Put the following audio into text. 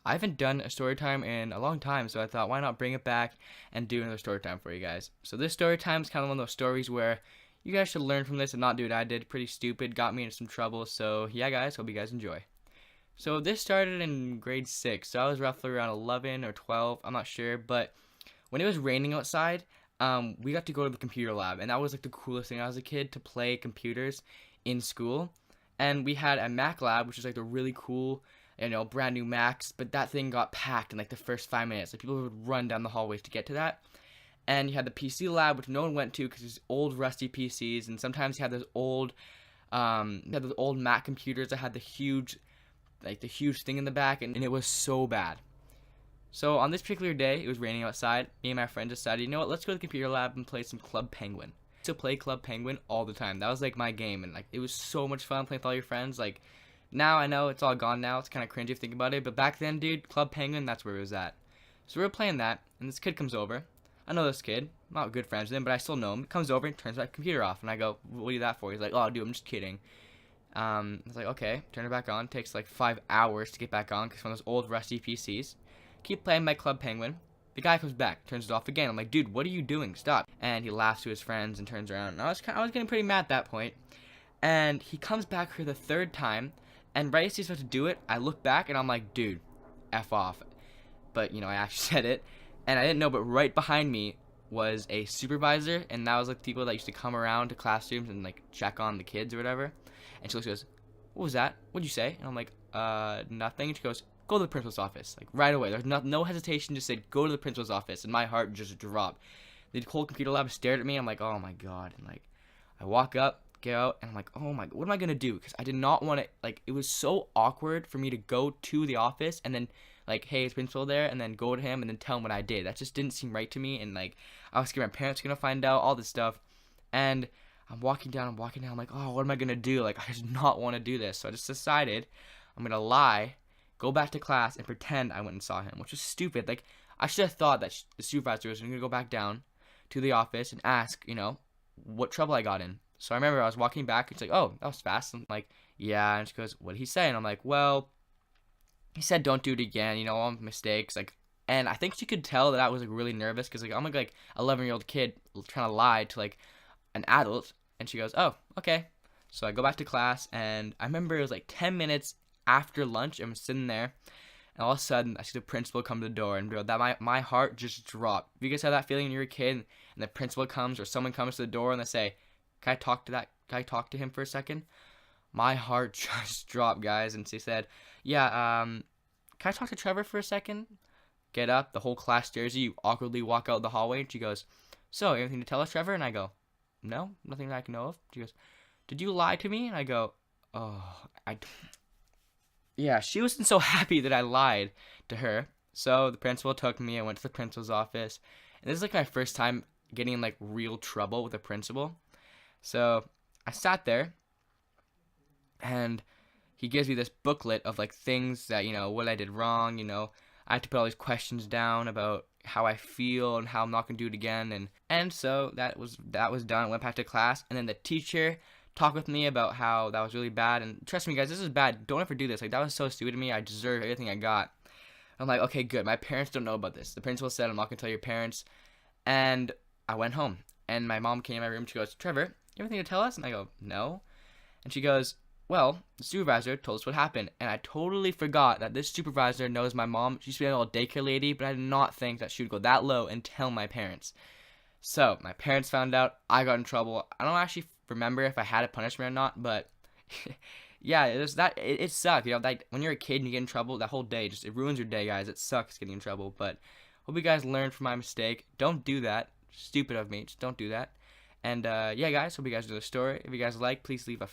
I haven't done a story time in a long time, so I thought why not bring it back and do another story time for you guys. So this story time is kind of one of those stories where you guys should learn from this and not do what I did. Pretty stupid, got me into some trouble. So yeah, guys, hope you guys enjoy. So this started in grade 6, so I was roughly around 11 or 12, I'm not sure, but when it was raining outside, we got to go to the computer lab, and that was like the coolest thing. I was a kid to play computers in school, and we had a Mac lab, which is like the really cool, brand new Macs, but that thing got packed in like the first 5 minutes. Like people would run down the hallways to get to that. And you had the PC lab, which no one went to because it's old rusty PCs, and sometimes you had those old Mac computers that had the huge thing in the back, and it was so bad. So on this particular day, it was raining outside. Me and my friend decided, you know what, let's go to the computer lab and play some Club Penguin. I used to play Club Penguin all the time. That was like my game, and like it was so much fun playing with all your friends. Like now I know it's all gone now. It's kind of cringy if you think about it, but back then, dude, Club Penguin, that's where it was at. So we were playing that, and this kid comes over. I know this kid. I'm not good friends with him, but I still know him. He comes over and turns my computer off, and I go, "What are you that for?" He's like, "Oh, dude, I'm just kidding." I was like, okay, turn it back on. Takes like 5 hours to get back on because one of those old rusty PCs. Keep playing my Club Penguin. The guy comes back, turns it off again. I'm like, dude, what are you doing? Stop. And he laughs to his friends and turns around. And I was getting pretty mad at that point. And he comes back for the third time. And right as he's about to do it, I look back and I'm like, dude, F off. But, I actually said it. And I didn't know, but right behind me was a supervisor. And that was like people that used to come around to classrooms and like check on the kids or whatever. And she goes, what was that? What'd you say? And I'm like, nothing. And she goes, go to the principal's office. Like, right away. There's no hesitation. Just said, go to the principal's office. And my heart just dropped. The whole computer lab stared at me. I'm like, oh my God. And like, I walk up, get out, and I'm like, oh my, what am I going to do? Because I did not want to, like, it was so awkward for me to go to the office and then, like, hey, is principal there? And then go to him and then tell him what I did. That just didn't seem right to me. And like, I was scared my parents were going to find out, all this stuff. And I'm walking down. I'm like, oh, what am I going to do? Like, I did not want to do this. So I just decided I'm going to lie, go back to class, and pretend I went and saw him, which was stupid. Like, I should have thought that the supervisor was going to go back down to the office and ask, what trouble I got in. So I remember I was walking back, and she's like, oh, that was fast. I'm like, yeah. And she goes, what did he say? And I'm like, well, he said don't do it again, all mistakes. Like, and I think she could tell that I was like really nervous because like I'm like 11-year-old kid trying to lie to like an adult. And she goes, oh, okay. So I go back to class, and I remember it was like 10 minutes after lunch. I'm sitting there, and all of a sudden, I see the principal come to the door, and bro, that my heart just dropped. If you guys have that feeling when you're a kid, and the principal comes, or someone comes to the door, and they say, can I talk to him for a second? My heart just dropped, guys, and she said, yeah, can I talk to Trevor for a second? Get up, the whole class stares at you, awkwardly walk out the hallway, and she goes, so, anything to tell us, Trevor? And I go, no, nothing that I can know of. She goes, did you lie to me? And I go, oh, yeah, she wasn't so happy that I lied to her. So the principal took me. I went to the principal's office. And this is like my first time getting in like real trouble with a principal. So I sat there, and he gives me this booklet of like things that, what I did wrong. I had to put all these questions down about how I feel and how I'm not going to do it again. And so that was done. I went back to class, and then the teacher talk with me about how that was really bad. And trust me, guys, this is bad. Don't ever do this. Like, that was so stupid to me. I deserve everything I got. I'm like, okay, good. My parents don't know about this. The principal said, I'm not going to tell your parents. And I went home. And my mom came in my room. She goes, Trevor, you have anything to tell us? And I go, no. And she goes, well, the supervisor told us what happened. And I totally forgot that this supervisor knows my mom. She's been a little daycare lady, but I did not think that she would go that low and tell my parents. So my parents found out. I got in trouble. I don't actually remember if I had a punishment or not, but yeah, it sucked. Like when you're a kid and you get in trouble, that whole day it ruins your day, guys. It sucks getting in trouble. But hope you guys learned from my mistake. Don't do that. Stupid of me. Just don't do that. And yeah, guys, hope you guys enjoyed the story. If you guys like, please leave a